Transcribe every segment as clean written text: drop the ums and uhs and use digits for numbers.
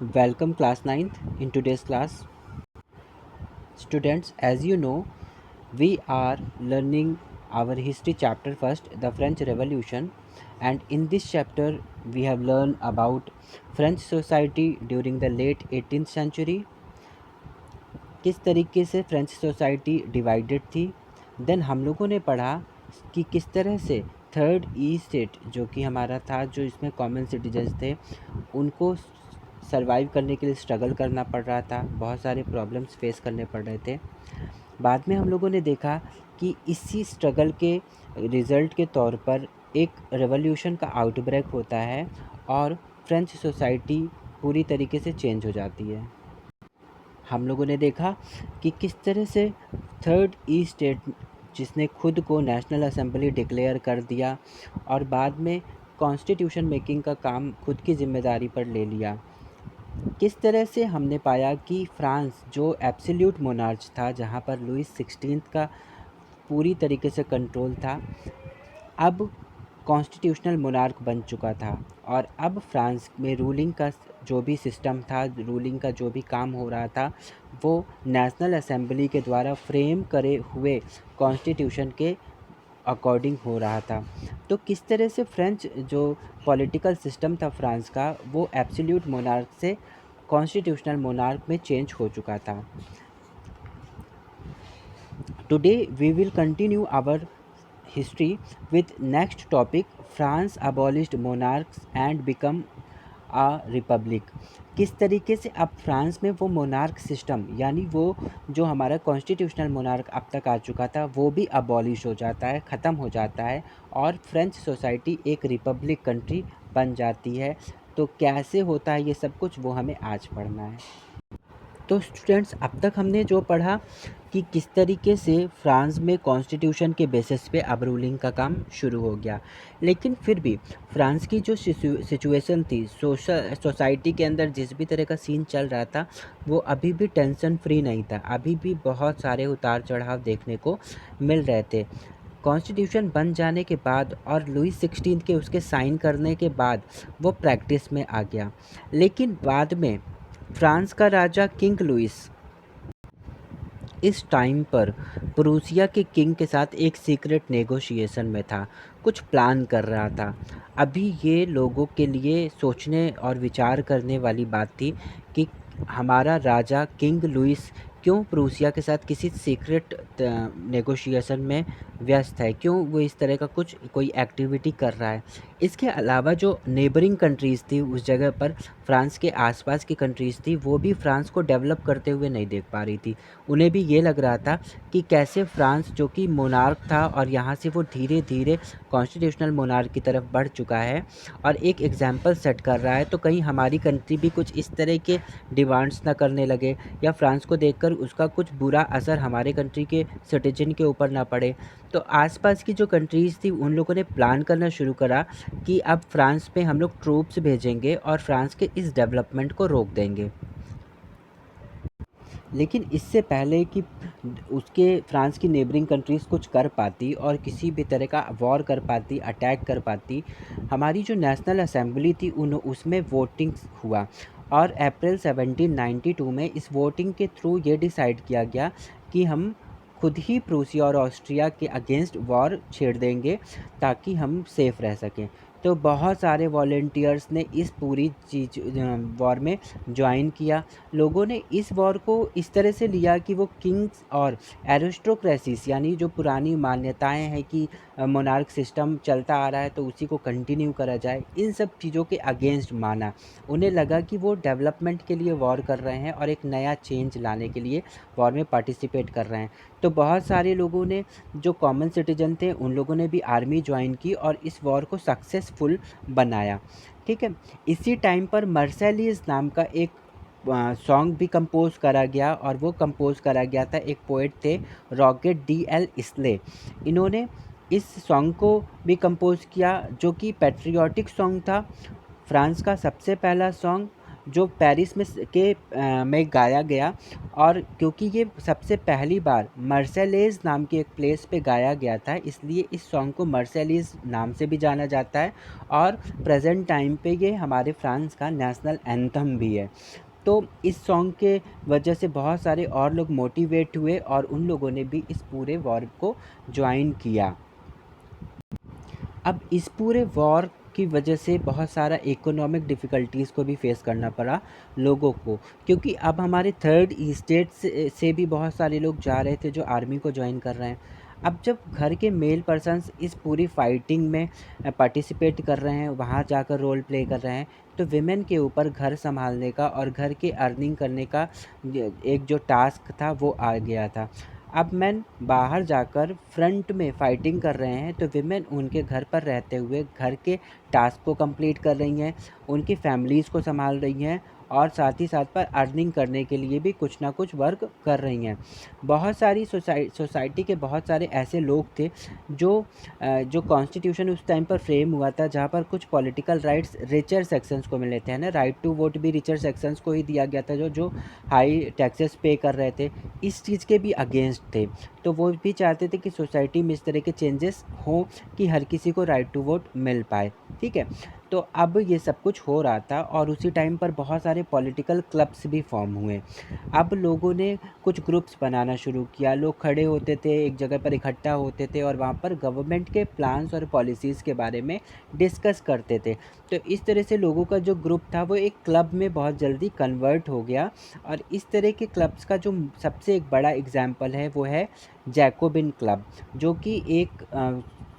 Welcome class ninth. In today's class, students, as you know, we are learning our history chapter first, the French Revolution, and in this chapter we have learned about French society during the late 18th century, किस तरीके से French society divided थी। Then हम लोगों ने पढ़ा कि किस तरह से थर्ड ई स्टेट जो कि हमारा था, जो इसमें कॉमन सिटीजन्स थे, उनको सर्वाइव करने के लिए स्ट्रगल करना पड़ रहा था, बहुत सारे प्रॉब्लम्स फेस करने पड़ रहे थे। बाद में हम लोगों ने देखा कि इसी स्ट्रगल के रिज़ल्ट के तौर पर एक रेवोल्यूशन का आउटब्रेक होता है और फ्रेंच सोसाइटी पूरी तरीके से चेंज हो जाती है। हम लोगों ने देखा कि किस तरह से थर्ड ई स्टेट, जिसने खुद को नेशनल असेंबली डिक्लेयर कर दिया और बाद में कॉन्स्टिट्यूशन मेकिंग का काम खुद की ज़िम्मेदारी पर ले लिया, किस तरह से हमने पाया कि फ्रांस जो एब्सोल्यूट मोनार्च था, जहाँ पर लुईस 16 का पूरी तरीके से कंट्रोल था, अब कॉन्स्टिट्यूशनल मोनार्क बन चुका था और अब फ्रांस में रूलिंग का जो भी सिस्टम था, रूलिंग का जो भी काम हो रहा था, वो नेशनल असेंबली के द्वारा फ्रेम करे हुए कॉन्स्टिट्यूशन के अकॉर्डिंग हो रहा था। तो किस तरह से फ्रेंच जो पॉलिटिकल सिस्टम था फ्रांस का, वो एब्सोल्यूट मोनार्क से कॉन्स्टिट्यूशनल मोनार्क में चेंज हो चुका था। Today we will continue our history with next topic, France abolished monarchs and become a republic। किस तरीके से अब फ्रांस में वो मोनार्क सिस्टम, यानी वो जो हमारा कॉन्स्टिट्यूशनल मोनार्क अब तक आ चुका था, वो भी अबॉलिश हो जाता है, ख़त्म हो जाता है और फ्रेंच सोसाइटी एक रिपब्लिक कंट्री बन जाती है। तो कैसे होता है ये सब कुछ, वो हमें आज पढ़ना है। तो स्टूडेंट्स, अब तक हमने जो पढ़ा कि किस तरीके से फ्रांस में कॉन्स्टिट्यूशन के बेसिस पे अब रूलिंग का काम शुरू हो गया, लेकिन फिर भी फ्रांस की जो सिचुएशन थी, सोसाइटी के अंदर जिस भी तरह का सीन चल रहा था, वो अभी भी टेंशन फ्री नहीं था। अभी भी बहुत सारे उतार चढ़ाव देखने को मिल रहे थे। कॉन्स्टिट्यूशन बन जाने के बाद और लुईस 16 के उसके साइन करने के बाद वो प्रैक्टिस में आ गया, लेकिन बाद में फ्रांस का राजा किंग लुईस इस टाइम पर प्रूसिया के किंग के साथ एक सीक्रेट नेगोशिएशन में था, कुछ प्लान कर रहा था। अभी ये लोगों के लिए सोचने और विचार करने वाली बात थी कि हमारा राजा किंग लुईस क्यों प्रूसिया के साथ किसी सीक्रेट नेगोशिएशन में व्यस्त है, क्यों वो इस तरह का कुछ कोई एक्टिविटी कर रहा है। इसके अलावा जो नेबरिंग कंट्रीज़ थी उस जगह पर, फ्रांस के आसपास की कंट्रीज़ थी, वो भी फ्रांस को डेवलप करते हुए नहीं देख पा रही थी। उन्हें भी ये लग रहा था कि कैसे फ्रांस जो कि मोनार्क था और यहाँ से वो धीरे धीरे कॉन्स्टिट्यूशनल मोनार्क की तरफ बढ़ चुका है और एक एग्जाम्पल सेट कर रहा है, तो कहीं हमारी कंट्री भी कुछ इस तरह के डिमांड्स ना करने लगे या फ्रांस को देखकर उसका कुछ बुरा असर हमारे कंट्री के सिटीजन के ऊपर ना पड़े। तो आसपास की जो कंट्रीज़ थी, उन लोगों ने प्लान करना शुरू करा कि अब फ्रांस पे हम लोग ट्रूप्स भेजेंगे और फ्रांस के इस डेवलपमेंट को रोक देंगे। लेकिन इससे पहले कि उसके फ्रांस की नेबरिंग कंट्रीज़ कुछ कर पाती और किसी भी तरह का वॉर कर पाती, अटैक कर पाती, हमारी जो नेशनल असेंबली थी उसमें वोटिंग हुआ और अप्रैल 1792 में इस वोटिंग के थ्रू ये डिसाइड किया गया कि हम खुद ही प्रूसिया और ऑस्ट्रिया के अगेंस्ट वॉर छेड़ देंगे ताकि हम सेफ़ रह सकें। तो बहुत सारे वॉलंटियर्स ने इस पूरी चीज़ वॉर में ज्वाइन किया। लोगों ने इस वॉर को इस तरह से लिया कि वो किंग्स और एरिस्टोक्रेसीज, यानी जो पुरानी मान्यताएं हैं कि मोनार्क सिस्टम चलता आ रहा है तो उसी को कंटिन्यू करा जाए, इन सब चीज़ों के अगेंस्ट माना। उन्हें लगा कि वो डेवलपमेंट के लिए वॉर कर रहे हैं और एक नया चेंज लाने के लिए वॉर में पार्टिसिपेट कर रहे हैं। तो बहुत सारे लोगों ने, जो कॉमन सिटीजन थे, उन लोगों ने भी आर्मी ज्वाइन की और इस वॉर को सक्सेसफुल बनाया। ठीक है, इसी टाइम पर मर्सेलियस नाम का एक सॉन्ग भी कंपोज करा गया और वो कंपोज करा गया था, एक पोएट थे रॉकेट डी.एल. इसले। इन्होंने इस सॉन्ग को भी कंपोज किया जो कि पैट्रियोटिक सॉन्ग था, फ्रांस का सबसे पहला सॉन्ग जो पेरिस में गाया गया। और क्योंकि ये सबसे पहली बार मर्सेलेज़ नाम की एक प्लेस पे गाया गया था, इसलिए इस सॉन्ग को मर्सेलीज़ नाम से भी जाना जाता है। और प्रेजेंट टाइम पे ये हमारे फ्रांस का नेशनल एंथम भी है। तो इस सॉन्ग के वजह से बहुत सारे और लोग मोटिवेट हुए और उन लोगों ने भी इस पूरे वॉर को ज्वाइन किया। अब इस पूरे वॉर की वजह से बहुत सारा इकोनॉमिक डिफ़िकल्टीज़ को भी फेस करना पड़ा लोगों को, क्योंकि अब हमारे थर्ड स्टेट से भी बहुत सारे लोग जा रहे थे जो आर्मी को ज्वाइन कर रहे हैं। अब जब घर के मेल पर्सन्स इस पूरी फाइटिंग में पार्टिसिपेट कर रहे हैं, वहाँ जाकर रोल प्ले कर रहे हैं, तो विमेन के ऊपर घर संभालने का और घर के अर्निंग करने का एक जो टास्क था वो आ गया था। अब मैन बाहर जाकर फ्रंट में फाइटिंग कर रहे हैं, तो विमेन उनके घर पर रहते हुए घर के टास्क को कंप्लीट कर रही हैं, उनकी फैमिलीज़ को संभाल रही हैं और साथ ही साथ पर अर्निंग करने के लिए भी कुछ ना कुछ वर्क कर रही हैं। बहुत सारी सोसाइटी के बहुत सारे ऐसे लोग थे जो कॉन्स्टिट्यूशन उस टाइम पर फ्रेम हुआ था, जहाँ पर कुछ पॉलिटिकल राइट्स रिचर सेक्शंस को मिले थे, है ना। राइट टू वोट भी रिचर सेक्शंस को ही दिया गया था, जो जो हाई टैक्सेस पे कर रहे थे, इस चीज़ के भी अगेंस्ट थे। तो वो भी चाहते थे कि सोसाइटी में इस तरह के चेंजेस हों कि हर किसी को राइट टू वोट मिल पाए, ठीक है। तो अब ये सब कुछ हो रहा था और उसी टाइम पर बहुत सारे पॉलिटिकल क्लब्स भी फॉर्म हुए। अब लोगों ने कुछ ग्रुप्स बनाना शुरू किया, लोग खड़े होते थे, एक जगह पर इकट्ठा होते थे और वहाँ पर गवर्नमेंट के प्लान्स और पॉलिसीज़ के बारे में डिस्कस करते थे। तो इस तरह से लोगों का जो ग्रुप था वो एक क्लब में बहुत जल्दी कन्वर्ट हो गया। और इस तरह के क्लब्स का जो सबसे एक बड़ा एग्जाम्पल है वो है जैकोबिन क्लब, जो कि एक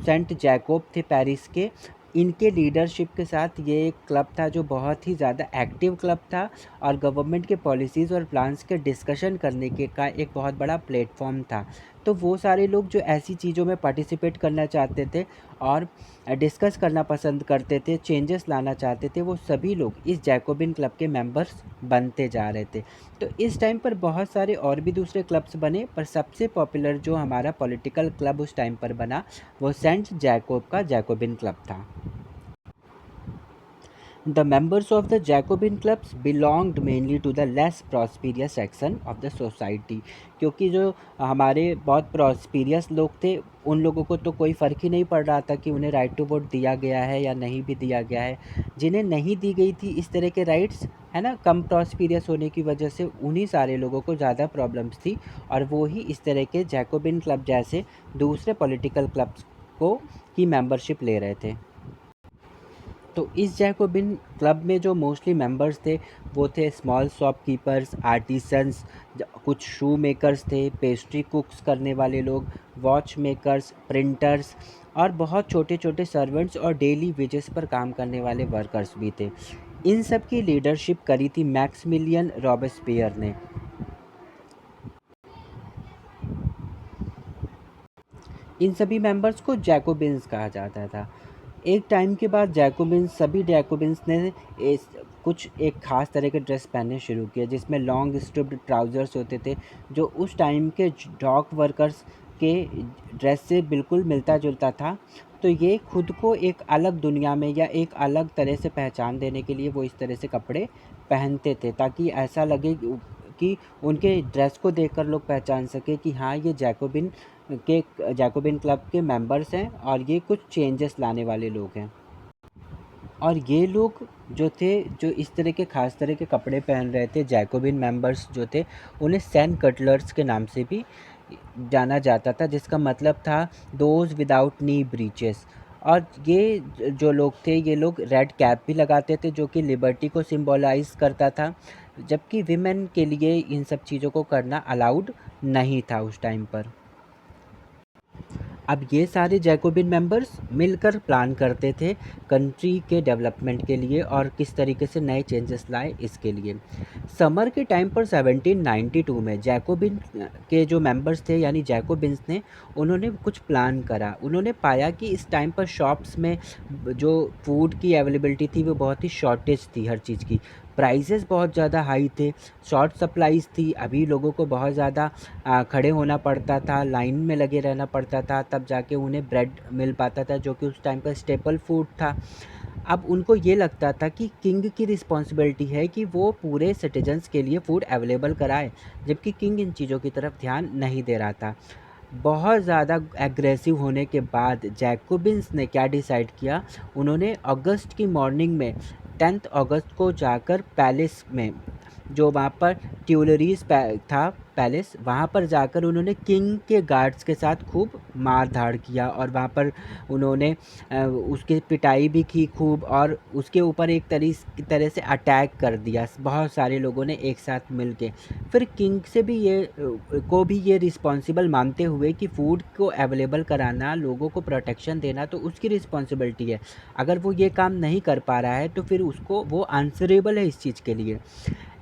सेंट जैकोब थे पेरिस के, इनके लीडरशिप के साथ ये एक क्लब था जो बहुत ही ज़्यादा एक्टिव क्लब था और गवर्नमेंट के पॉलिसीज़ और प्लान्स के डिस्कशन करने के का एक बहुत बड़ा प्लेटफॉर्म था। तो वो सारे लोग जो ऐसी चीज़ों में पार्टिसिपेट करना चाहते थे और डिस्कस करना पसंद करते थे, चेंजेस लाना चाहते थे, वो सभी लोग इस जैकोबिन क्लब के मेंबर्स बनते जा रहे थे। तो इस टाइम पर बहुत सारे और भी दूसरे क्लब्स बने, पर सबसे पॉपुलर जो हमारा पॉलिटिकल क्लब उस टाइम पर बना वो सेंट जैकोब का जैकोबिन क्लब था। The members of the Jacobin clubs belonged mainly to the less prosperous section of the society, क्योंकि जो हमारे बहुत प्रॉस्पेरियस लोग थे उन लोगों को तो कोई फ़र्क ही नहीं पड़ रहा था कि उन्हें राइट टू वोट दिया गया है या नहीं भी दिया गया है। जिन्हें नहीं दी गई थी इस तरह के राइट्स, है ना, कम प्रॉस्पेरियस होने की वजह से उन्हीं सारे लोगों को ज़्यादा प्रॉब्लम्स थी और वो ही इस तरह के जैकोबिन क्लब जैसे दूसरे पॉलिटिकल क्लब्स को की मेंबरशिप ले रहे थे। तो इस जैकोबिन क्लब में जो मोस्टली मेंबर्स थे वो थे स्मॉल शॉपकीपर्स, आर्टिसंस, कुछ शू मेकर्स थे, पेस्ट्री कुक्स करने वाले लोग, वॉच मेकर्स, प्रिंटर्स और बहुत छोटे छोटे सर्वेंट्स और डेली वेजेस पर काम करने वाले वर्कर्स भी थे। इन सब की लीडरशिप करी थी मैक्सिमिलियन रॉबेस्पियर ने। इन सभी मेंबर्स को जैकोबिन्स कहा जाता था। एक टाइम के बाद सभी जैकोबिन्स ने कुछ एक ख़ास तरह के ड्रेस पहनने शुरू किए, जिसमें लॉन्ग स्ट्रिप्ड ट्राउज़र्स होते थे, जो उस टाइम के डॉक वर्कर्स के ड्रेस से बिल्कुल मिलता जुलता था। तो ये खुद को एक अलग दुनिया में या एक अलग तरह से पहचान देने के लिए वो इस तरह से कपड़े पहनते थे, ताकि ऐसा लगे कि उनके ड्रेस को देखकर लोग पहचान सके कि हाँ, ये जैकोबिन क्लब के मेंबर्स हैं और ये कुछ चेंजेस लाने वाले लोग हैं। और ये लोग जो थे, जो इस तरह के ख़ास तरह के कपड़े पहन रहे थे, जैकोबिन मेंबर्स जो थे, उन्हें सैन कटलर्स के नाम से भी जाना जाता था, जिसका मतलब था दोज विदाउट नी ब्रीचेस। और ये जो लोग थे, ये लोग रेड कैप भी लगाते थे, जो कि लिबर्टी को सिंबलाइज करता था, जबकि विमेन के लिए इन सब चीज़ों को करना अलाउड नहीं था उस टाइम पर। अब ये सारे जैकोबिन मेंबर्स मिलकर प्लान करते थे कंट्री के डेवलपमेंट के लिए और किस तरीके से नए चेंजेस लाए इसके लिए। समर के टाइम पर 1792 में जैकोबिन के जो मेंबर्स थे यानी जैकोबिन्स ने, उन्होंने कुछ प्लान करा। उन्होंने पाया कि इस टाइम पर शॉप्स में जो फूड की अवेलेबिलिटी थी वो बहुत ही शॉर्टेज थी, हर चीज़ की प्राइसेस बहुत ज़्यादा हाई थे, शॉर्ट सप्लाईज थी। अभी लोगों को बहुत ज़्यादा खड़े होना पड़ता था, लाइन में लगे रहना पड़ता था, तब जाके उन्हें ब्रेड मिल पाता था, जो कि उस टाइम का स्टेपल फूड था। अब उनको ये लगता था कि किंग की रिस्पॉन्सिबिलिटी है कि वो पूरे सिटीजन्स के लिए फूड अवेलेबल कराए, जबकि किंग इन चीज़ों की तरफ ध्यान नहीं दे रहा था। बहुत ज़्यादा एग्रेसिव होने के बाद जैकोबिन्स ने क्या डिसाइड किया, उन्होंने अगस्त की मॉर्निंग में 10 अगस्त को जाकर पैलेस में, जो वहाँ पर ट्यूलरीज था पैलेस, वहाँ पर जाकर उन्होंने किंग के गार्ड्स के साथ खूब मार धाड़ किया और वहाँ पर उन्होंने उसकी पिटाई भी की खूब, और उसके ऊपर एक तरह से अटैक कर दिया बहुत सारे लोगों ने एक साथ मिल के। फिर किंग से भी ये रिस्पॉन्सिबल मानते हुए कि फूड को अवेलेबल कराना, लोगों को प्रोटेक्शन देना तो उसकी रिस्पॉन्सिबिलिटी है, अगर वो ये काम नहीं कर पा रहा है तो फिर उसको वो आंसरेबल है इस चीज़ के लिए।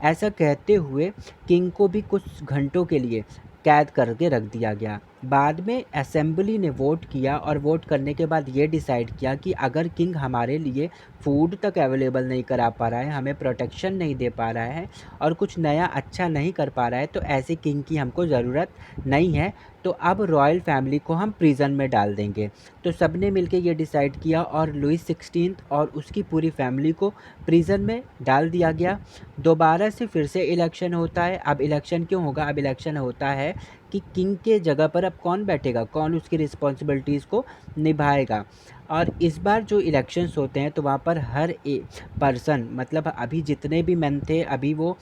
ऐसा कहते हुए किंग को भी कुछ घंटों के लिए कैद करके रख दिया गया। बाद में असेंबली ने वोट किया और वोट करने के बाद ये डिसाइड किया कि अगर किंग हमारे लिए फूड तक अवेलेबल नहीं करा पा रहा है, हमें प्रोटेक्शन नहीं दे पा रहा है और कुछ नया अच्छा नहीं कर पा रहा है, तो ऐसे किंग की हमको ज़रूरत नहीं है, तो अब रॉयल फैमिली को हम प्रिजन में डाल देंगे। तो सब ने मिल ये डिसाइड किया और लुइस 16 और उसकी पूरी फैमिली को प्रिजन में डाल दिया गया। दोबारा से फिर से इलेक्शन होता है। अब इलेक्शन क्यों होगा? अब इलेक्शन होता है कि किंग के जगह पर अब कौन बैठेगा, कौन उसकी रिस्पॉन्सिबिलिटीज़ को निभाएगा। और इस बार जो इलेक्शंस होते हैं तो वहाँ पर हर ए पर्सन, मतलब अभी जितने भी मेन थे, अभी वो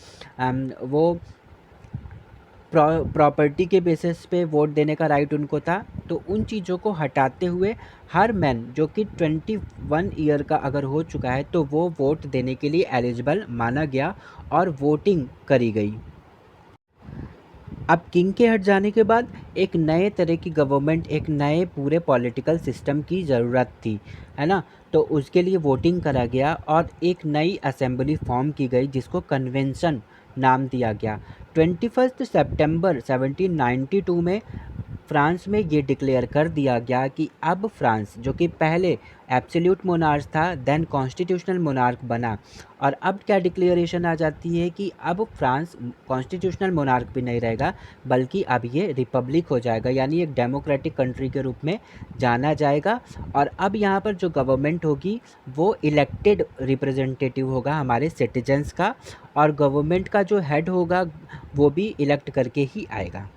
प्रॉपर्टी के बेसिस पे वोट देने का राइट उनको था। तो उन चीज़ों को हटाते हुए हर मैन जो कि 21 ईयर का अगर हो चुका है तो वो वोट देने के लिए एलिजिबल माना गया और वोटिंग करी गई। अब किंग के हट जाने के बाद एक नए तरह की गवर्नमेंट, एक नए पूरे पॉलिटिकल सिस्टम की ज़रूरत थी, है ना? तो उसके लिए वोटिंग करा गया और एक नई असेंबली फॉर्म की गई जिसको कन्वेंशन नाम दिया गया। 21 सितंबर 1792 में फ्रांस में ये डिक्लेयर कर दिया गया कि अब फ्रांस, जो कि पहले एब्सोल्यूट मोनार्क था, देन कॉन्स्टिट्यूशनल मोनार्क बना, और अब क्या डिक्लेरेशन आ जाती है कि अब फ्रांस कॉन्स्टिट्यूशनल मोनार्क भी नहीं रहेगा, बल्कि अब ये रिपब्लिक हो जाएगा, यानी एक डेमोक्रेटिक कंट्री के रूप में जाना जाएगा। और अब यहाँ पर जो गवर्नमेंट होगी वो इलेक्टेड रिप्रेजेंटेटिव होगा हमारे सिटीजन्स का, और गवर्नमेंट का जो हेड होगा वो भी इलेक्ट करके ही आएगा।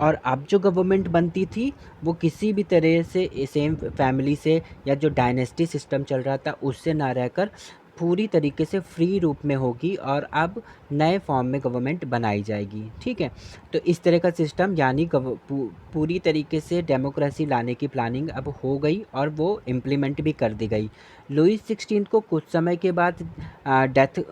और अब जो गवर्नमेंट बनती थी वो किसी भी तरह से सेम फैमिली से या जो डायनेस्टी सिस्टम चल रहा था उससे ना रहकर पूरी तरीके से फ्री रूप में होगी, और अब नए फॉर्म में गवर्नमेंट बनाई जाएगी। ठीक है, तो इस तरह का सिस्टम, यानी पूरी तरीके से डेमोक्रेसी लाने की प्लानिंग अब हो गई और वो इम्प्लीमेंट भी कर दी गई। लुइस 16 को कुछ समय के बाद डेथ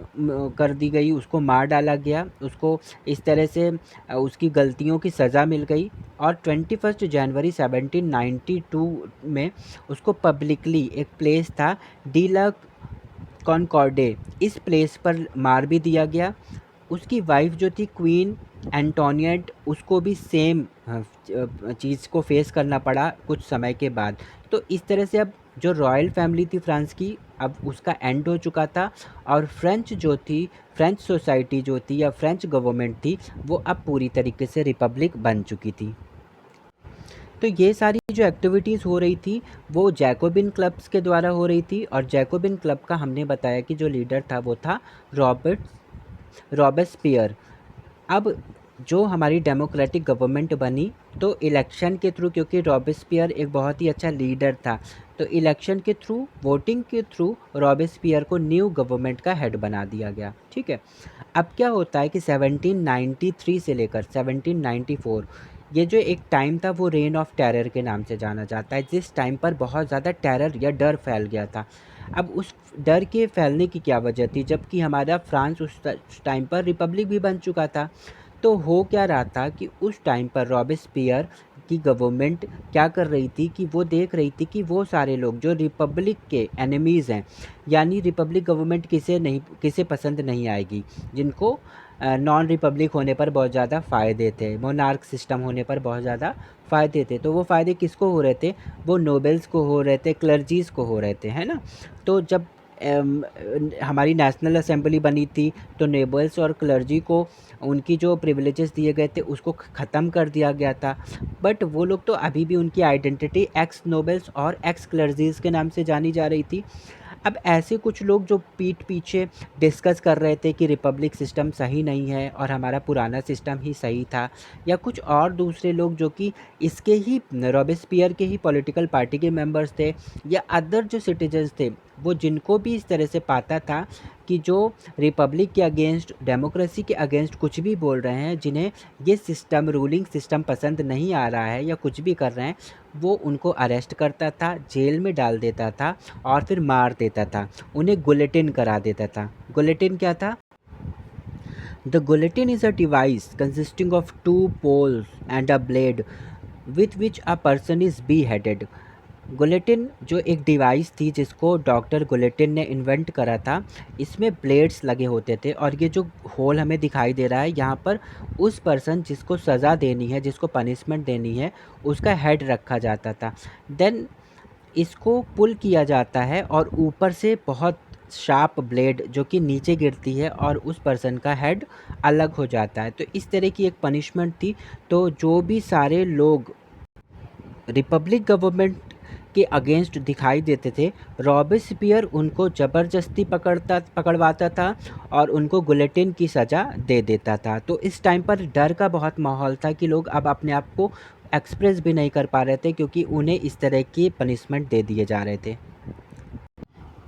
कर दी गई, उसको मार डाला गया, उसको इस तरह से उसकी गलतियों की सज़ा मिल गई, और 21 जनवरी 1792 में उसको पब्लिकली, एक प्लेस था डी ला कॉनकॉर्डे, इस प्लेस पर मार भी दिया गया। उसकी वाइफ जो थी क्वीन एंटोनियट, उसको भी सेम चीज़ को फेस करना पड़ा कुछ समय के बाद। तो इस तरह से अब जो रॉयल फैमिली थी फ्रांस की, अब उसका एंड हो चुका था, और फ्रेंच सोसाइटी जो थी या फ्रेंच गवर्नमेंट थी वो अब पूरी तरीके से रिपब्लिक बन चुकी थी। तो ये सारी जो एक्टिविटीज़ हो रही थी वो जैकोबिन क्लब्स के द्वारा हो रही थी, और जैकोबिन क्लब का हमने बताया कि जो लीडर था वो था रॉबेस्पियर। अब जो हमारी डेमोक्रेटिक गवर्नमेंट बनी तो इलेक्शन के थ्रू, क्योंकि रॉबेस्पियर एक बहुत ही अच्छा लीडर था, तो इलेक्शन के थ्रू, वोटिंग के थ्रू रॉबेस्पियर को न्यू गवर्नमेंट का हेड बना दिया गया। ठीक है, अब क्या होता है कि 1793 से लेकर 1794, ये जो एक टाइम था वो रेन ऑफ टेरर के नाम से जाना जाता है, जिस टाइम पर बहुत ज़्यादा टेरर या डर फैल गया था। अब उस डर के फैलने की क्या वजह थी, जबकि हमारा फ्रांस उस टाइम पर रिपब्लिक भी बन चुका था। तो हो क्या रहा था कि उस टाइम पर रॉबेस्पियर की गवर्नमेंट क्या कर रही थी कि वो देख रही थी कि वो सारे लोग जो रिपब्लिक के एनिमीज़ हैं, यानी रिपब्लिक गवर्नमेंट किसे पसंद नहीं आएगी, जिनको नॉन रिपब्लिक होने पर बहुत ज़्यादा फ़ायदे थे, मोनार्क सिस्टम होने पर बहुत ज़्यादा फ़ायदे थे। तो वो फ़ायदे किसको हो रहे थे? वो नोबेल्स को हो रहे थे, क्लर्जीज़ को हो रहे थे, है ना? तो जब हमारी नेशनल असेंबली बनी थी तो नोबल्स और क्लर्जी को उनकी जो प्रिविलेजेस दिए गए थे उसको ख़त्म कर दिया गया था। बट वो लोग तो अभी भी उनकी आइडेंटिटी एक्स नोबल्स और एक्स क्लर्जीज़ के नाम से जानी जा रही थी। अब ऐसे कुछ लोग जो पीठ पीछे डिस्कस कर रहे थे कि रिपब्लिक सिस्टम सही नहीं है और हमारा पुराना सिस्टम ही सही था, या कुछ और दूसरे लोग जो कि इसके ही रॉबेस्पियर के ही पॉलिटिकल पार्टी के मेंबर्स थे, या अदर जो सिटीजन्स थे, वो जिनको भी इस तरह से पाता था कि जो रिपब्लिक के अगेंस्ट, डेमोक्रेसी के अगेंस्ट कुछ भी बोल रहे हैं, जिन्हें ये सिस्टम, रूलिंग सिस्टम पसंद नहीं आ रहा है या कुछ भी कर रहे हैं, वो उनको अरेस्ट करता था, जेल में डाल देता था और फिर मार देता था, उन्हें गुलेटिन करा देता था। गुलेटिन क्या था? The guillotine is a device consisting of two poles and a blade with which a person is beheaded. Guillotine जो एक डिवाइस थी जिसको डॉक्टर गुलेटिन ने इन्वेंट करा था, इसमें ब्लेड्स लगे होते थे और ये जो होल हमें दिखाई दे रहा है यहाँ पर उस पर्सन जिसको सज़ा देनी है, जिसको पनिशमेंट देनी है, उसका हेड रखा जाता था। देन इसको पुल किया जाता है और ऊपर से बहुत शार्प ब्लेड जो कि नीचे गिरती है और उस पर्सन का हेड अलग हो जाता है। तो इस तरह की एक पनिशमेंट थी। तो जो भी सारे लोग रिपब्लिक गवर्नमेंट के अगेंस्ट दिखाई देते थे, रॉबेस्पियर उनको ज़बरदस्ती पकड़वाता था और उनको गुलेटिन की सज़ा दे देता था। तो इस टाइम पर डर का बहुत माहौल था कि लोग अब अपने आप को एक्सप्रेस भी नहीं कर पा रहे थे क्योंकि उन्हें इस तरह की पनिशमेंट दे दिए जा रहे थे।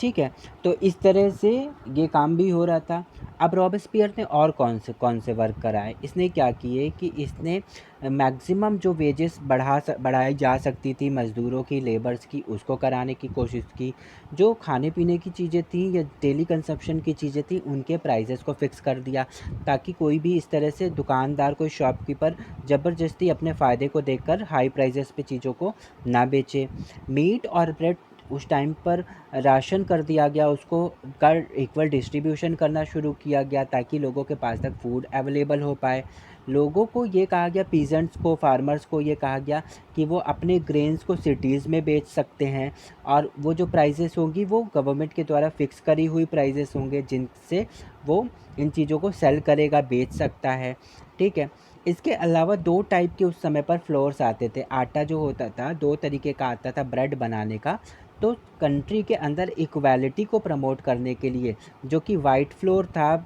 ठीक है, तो इस तरह से ये काम भी हो रहा था। अब रॉबेस्पियर ने और कौन से वर्क कराए? इसने क्या किए कि इसने मैक्सिमम जो वेजेस बढ़ाई जा सकती थी मज़दूरों की, लेबर्स की, उसको कराने की कोशिश की। जो खाने-पीने की चीज़ें थी या डेली कंज़प्शन की चीज़ें थी, उनके प्राइसेस को फ़िक्स कर दिया ताकि कोई भी इस तरह से दुकानदार, कोई शॉपकीपर ज़बरदस्ती अपने फ़ायदे को देखकर हाई प्राइसेस पे चीज़ों को ना बेचे। मीट और ब्रेड उस टाइम पर राशन कर दिया गया, उसको कर इक्वल डिस्ट्रीब्यूशन करना शुरू किया गया ताकि लोगों के पास तक फूड अवेलेबल हो पाए। लोगों को ये कहा गया, पीजेंट्स को, फार्मर्स को ये कहा गया कि वो अपने ग्रेन्स को सिटीज़ में बेच सकते हैं और वो जो प्राइसेस होंगी वो गवर्नमेंट के द्वारा फिक्स करी हुई प्राइसेस होंगे जिनसे वो इन चीज़ों को सेल करेगा, बेच सकता है। ठीक है। इसके अलावा दो टाइप के उस समय पर फ्लोर्स आते थे। आटा जो होता था दो तरीके का आता था ब्रेड बनाने का। तो कंट्री के अंदर इक्वालिटी को प्रमोट करने के लिए जो कि वाइट फ्लोर था,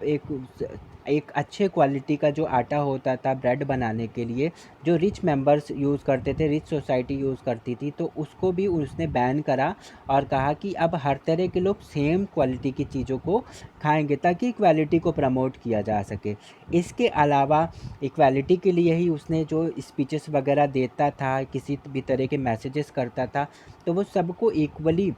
एक अच्छे क्वालिटी का जो आटा होता था ब्रेड बनाने के लिए, जो रिच मेंबर्स यूज़ करते थे, रिच सोसाइटी यूज़ करती थी, तो उसको भी उसने बैन करा और कहा कि अब हर तरह के लोग सेम क्वालिटी की चीज़ों को खाएंगे ताकि इक्वालिटी को प्रमोट किया जा सके। इसके अलावा इक्वालिटी के लिए ही उसने जो स्पीचेस वगैरह देता था, किसी भी तरह के मैसेजेस करता था, तो वो सबको इक्वली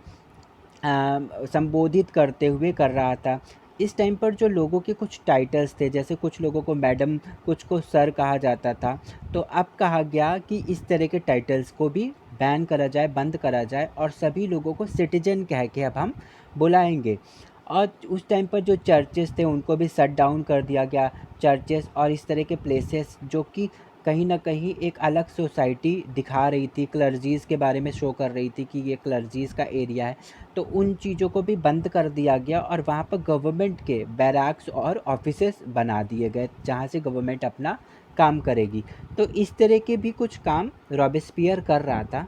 संबोधित करते हुए कर रहा था। इस टाइम पर जो लोगों के कुछ टाइटल्स थे, जैसे कुछ लोगों को मैडम, कुछ को सर कहा जाता था, तो अब कहा गया कि इस तरह के टाइटल्स को भी बैन करा जाए, बंद करा जाए और सभी लोगों को सिटीजन कह के अब हम बुलाएंगे। और उस टाइम पर जो चर्चेस थे उनको भी शट डाउन कर दिया गया। चर्चेस और इस तरह के प्लेसेस जो कि कहीं न कहीं एक अलग सोसाइटी दिखा रही थी, क्लर्जीज़ के बारे में शो कर रही थी कि ये क्लर्जीज़ का एरिया है, तो उन चीज़ों को भी बंद कर दिया गया और वहाँ पर गवर्नमेंट के बैरक्स और ऑफिसेस बना दिए गए जहाँ से गवर्नमेंट अपना काम करेगी। तो इस तरह के भी कुछ काम रॉबेस्पियर कर रहा था।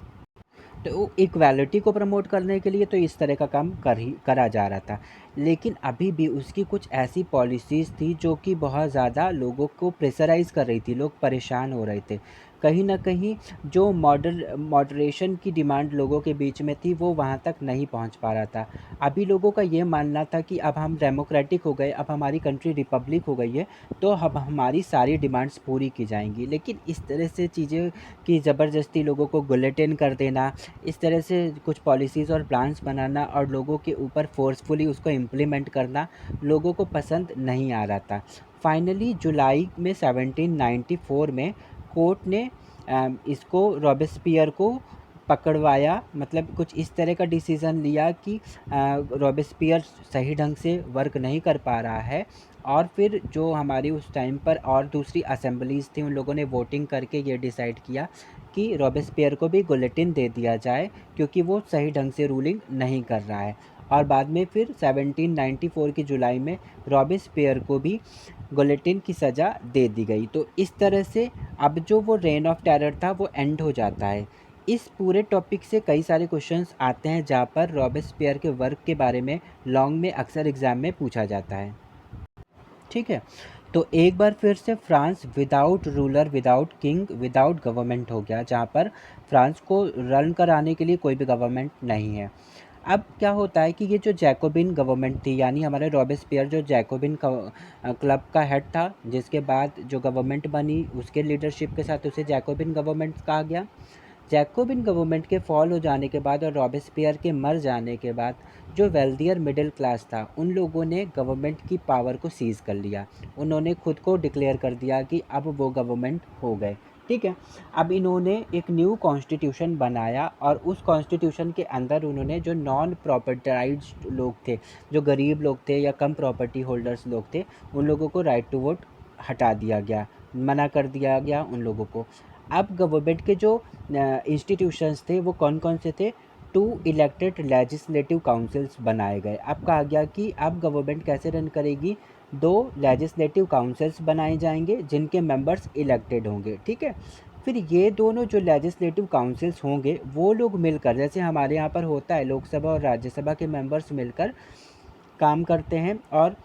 तो इक्वालिटी को प्रमोट करने के लिए तो इस तरह का काम करा जा रहा था। लेकिन अभी भी उसकी कुछ ऐसी पॉलिसीज़ थी जो कि बहुत ज़्यादा लोगों को प्रेशराइज़ कर रही थी, लोग परेशान हो रहे थे। कहीं न कहीं जो मॉडरेशन की डिमांड लोगों के बीच में थी वो वहाँ तक नहीं पहुँच पा रहा था। अभी लोगों का ये मानना था कि अब हम डेमोक्रेटिक हो गए, अब हमारी कंट्री रिपब्लिक हो गई है, तो अब हमारी सारी डिमांड्स पूरी की जाएँगी। लेकिन इस तरह से चीज़ें कि ज़बरदस्ती लोगों को गुलेटिन कर देना, इस तरह से कुछ पॉलिसीज़ और प्लान्स बनाना और लोगों के ऊपर फ़ोर्सफुली उसको इम्प्लीमेंट करना लोगों को पसंद नहीं आ रहा था। फाइनली जुलाई में 1794 में कोर्ट ने इसको रॉबेस्पियर को पकड़वाया, मतलब कुछ इस तरह का डिसीज़न लिया कि रॉबेस्पियर सही ढंग से वर्क नहीं कर पा रहा है। और फिर जो हमारी उस टाइम पर और दूसरी असेंबलीज़ थी उन लोगों ने वोटिंग करके ये डिसाइड किया कि रॉबेस्पियर को भी गुलेटिन दे दिया जाए क्योंकि वो सही ढंग से रूलिंग नहीं कर रहा है। और बाद में फिर 1794 की जुलाई में रॉबेस्पियर को भी गिलोटिन की सज़ा दे दी गई। तो इस तरह से अब जो वो रेन ऑफ टेरर था वो एंड हो जाता है। इस पूरे टॉपिक से कई सारे क्वेश्चंस आते हैं जहाँ पर रॉबेस्पियर के वर्क के बारे में लॉन्ग में अक्सर एग्ज़ाम में पूछा जाता है। ठीक है, तो एक बार फिर से France without ruler, without king, without government हो गया, जहाँ पर फ्रांस को रन कराने के लिए कोई भी गवर्नमेंट नहीं है। अब क्या होता है कि ये जो जैकोबिन गवर्नमेंट थी, यानी हमारे रॉबेस्पियर जो जैकोबिन क्लब का हेड था, जिसके बाद जो गवर्नमेंट बनी उसके लीडरशिप के साथ उसे जैकोबिन गवर्नमेंट कहा गया। जैकोबिन गवर्नमेंट के फॉल हो जाने के बाद और रॉबेस्पियर के मर जाने के बाद जो वेल्दियर मिडिल क्लास था, उन लोगों ने गवर्नमेंट की पावर को सीज़ कर लिया। उन्होंने खुद को डिक्लेयर कर दिया कि अब वो गवर्नमेंट हो गए। ठीक है, अब इन्होंने एक न्यू कॉन्स्टिट्यूशन बनाया और उस कॉन्स्टिट्यूशन के अंदर उन्होंने जो नॉन प्रॉपर्टाइज्ड लोग थे, जो गरीब लोग थे या कम प्रॉपर्टी होल्डर्स लोग थे, उन लोगों को राइट टू वोट हटा दिया गया, मना कर दिया गया उन लोगों को। अब गवर्नमेंट के जो इंस्टीट्यूशंस थे वो कौन कौन से थे? 2 इलेक्टेड लेजिस्लेटिव काउंसिल्स बनाए गए। अब कहा गया कि अब गवर्नमेंट कैसे रन करेगी? 2 लेजिस्लेटिव काउंसिल्स बनाए जाएंगे जिनके मेंबर्स इलेक्टेड होंगे। ठीक है, फिर ये दोनों जो लेजिस्लेटिव काउंसिल्स होंगे वो लोग मिलकर, जैसे हमारे यहाँ पर होता है लोकसभा और राज्यसभा के मेंबर्स मिलकर काम करते हैं और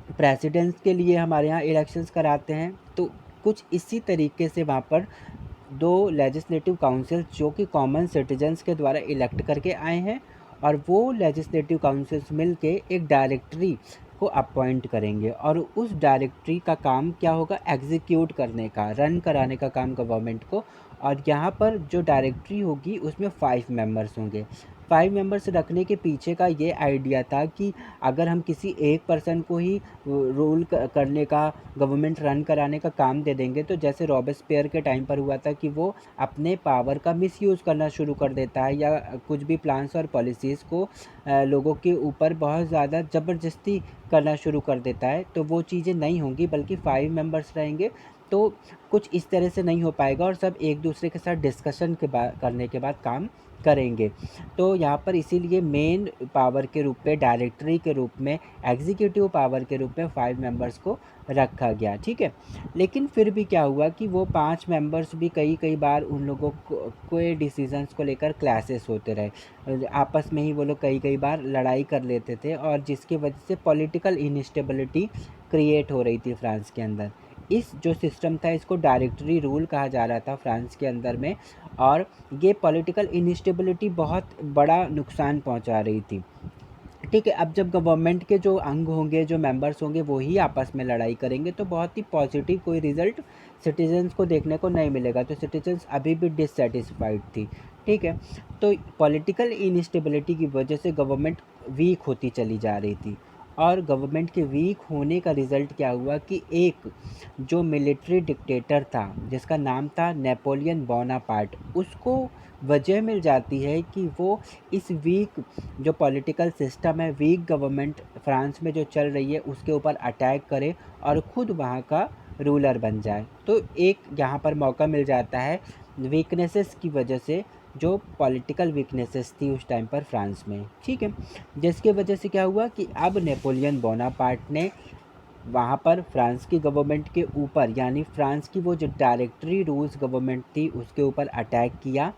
प्रेसिडेंट्स के लिए हमारे यहाँ इलेक्शंस कराते हैं, तो कुछ इसी तरीके से वहाँ पर 2 लेजिस्लेटिव काउंसिल्स जो कि कॉमन सिटीजन्स के द्वारा इलेक्ट करके आए हैं, और वो लेजिस्लेटिव काउंसिल्स मिलके एक डायरेक्टरी को अपॉइंट करेंगे और उस डायरेक्टरी का काम क्या होगा? एग्जीक्यूट करने का, रन कराने का काम गवर्नमेंट को। और यहाँ पर जो डायरेक्टरी होगी उसमें 5 मेंबर्स होंगे। 5 मेंबर्स रखने के पीछे का ये आइडिया था कि अगर हम किसी एक पर्सन को ही रूल करने का, गवर्नमेंट रन कराने का काम दे देंगे, तो जैसे रॉबेस्पियर के टाइम पर हुआ था कि वो अपने पावर का मिसयूज़ करना शुरू कर देता है या कुछ भी प्लान्स और पॉलिसीज़ को लोगों के ऊपर बहुत ज़्यादा ज़बरदस्ती करना शुरू कर देता है, तो वो चीज़ें नहीं होंगी, बल्कि 5 मेंबर्स रहेंगे। तो कुछ इस तरह से नहीं हो पाएगा और सब एक दूसरे के साथ डिस्कशन के बाद करने के बाद काम करेंगे। तो यहाँ पर इसीलिए मेन पावर के रूप में, डायरेक्टरी के रूप में, एग्जीक्यूटिव पावर के रूप में 5 मेंबर्स को रखा गया। ठीक है, लेकिन फिर भी क्या हुआ कि वो 5 मेंबर्स भी कई कई बार उन लोगों को डिसीजंस को लेकर क्लैशेस होते रहे, आपस में ही वो लोग कई कई बार लड़ाई कर लेते थे और जिसकी वजह से पॉलिटिकल इनस्टेबिलिटी क्रिएट हो रही थी फ्रांस के अंदर। इस जो सिस्टम था इसको डायरेक्टरी रूल कहा जा रहा था फ्रांस के अंदर में, और ये पॉलिटिकल इनस्टेबिलिटी बहुत बड़ा नुकसान पहुंचा रही थी। ठीक है, अब जब गवर्नमेंट के जो अंग होंगे, जो मेंबर्स होंगे, वो ही आपस में लड़ाई करेंगे तो बहुत ही पॉजिटिव कोई रिजल्ट सिटीजन्स को देखने को नहीं मिलेगा। तो सिटीजन्स अभी भी डिससेटिस्फाइड थी। ठीक है, तो पॉलिटिकल इनस्टेबिलिटी की वजह से गवर्नमेंट वीक होती चली जा रही थी, और गवर्नमेंट के वीक होने का रिज़ल्ट क्या हुआ कि एक जो मिलिट्री डिक्टेटर था जिसका नाम था नेपोलियन बोनापार्ट, उसको वजह मिल जाती है कि वो इस वीक जो पॉलिटिकल सिस्टम है, वीक गवर्नमेंट फ्रांस में जो चल रही है, उसके ऊपर अटैक करे और ख़ुद वहाँ का रूलर बन जाए। तो एक यहाँ पर मौका मिल जाता है वीकनेसेस की वजह से, जो पॉलिटिकल वीकनेसेस थी उस टाइम पर फ्रांस में। ठीक है, जिसके वजह से क्या हुआ कि अब नेपोलियन बोनापार्ट ने वहाँ पर फ्रांस की गवर्नमेंट के ऊपर, यानी फ्रांस की वो जो डायरेक्टरी रूल्स गवर्नमेंट थी उसके ऊपर अटैक किया,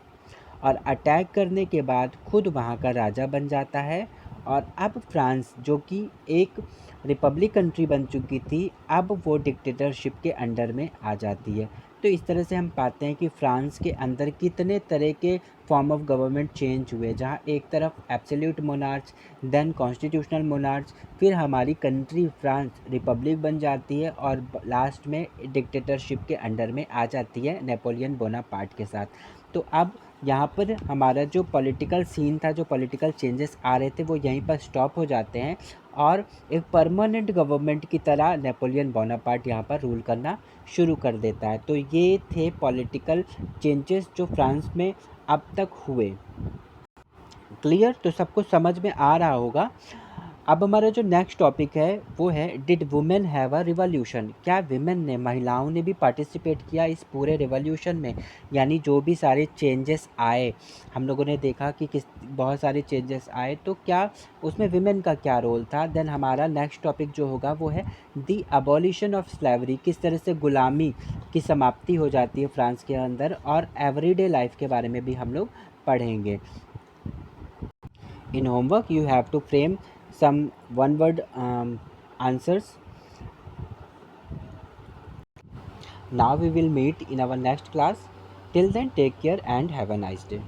और अटैक करने के बाद खुद वहाँ का राजा बन जाता है। और अब फ्रांस जो कि एक रिपब्लिक कंट्री बन चुकी थी, अब वो डिक्टेटरशिप के अंडर में आ जाती है। तो इस तरह से हम पाते हैं कि फ्रांस के अंदर कितने तरह के फॉर्म ऑफ गवर्नमेंट चेंज हुए, जहाँ एक तरफ absolute monarch, then constitutional monarch, फिर हमारी कंट्री फ्रांस रिपब्लिक बन जाती है और लास्ट में डिक्टेटरशिप के अंडर में आ जाती है नेपोलियन बोनापार्ट के साथ। तो अब यहाँ पर हमारा जो पॉलिटिकल सीन था, जो पॉलिटिकल चेंजेस आ रहे थे, वो यहीं पर स्टॉप हो जाते हैं और एक परमानेंट गवर्नमेंट की तरह नेपोलियन बोनापार्ट यहाँ पर रूल करना शुरू कर देता है। तो ये थे पॉलिटिकल चेंजेस जो फ्रांस में अब तक हुए। क्लियर? तो सबको समझ में आ रहा होगा। अब हमारा जो नेक्स्ट टॉपिक है वो है, did women have a revolution? क्या विमेन ने, महिलाओं ने भी पार्टिसिपेट किया इस पूरे रिवॉल्यूशन में? यानी जो भी सारे चेंजेस आए, हम लोगों ने देखा कि किस बहुत सारे चेंजेस आए, तो क्या उसमें विमेन का क्या रोल था? देन हमारा नेक्स्ट टॉपिक जो होगा वो है द अबॉलिशन ऑफ स्लेवरी, किस तरह से गुलामी की समाप्ति हो जाती है फ्रांस के अंदर, और एवरीडे लाइफ के बारे में भी हम लोग पढ़ेंगे. In homework, you have to frame some one word answers. Now we will meet in our next class. Till then, take care and have a nice day.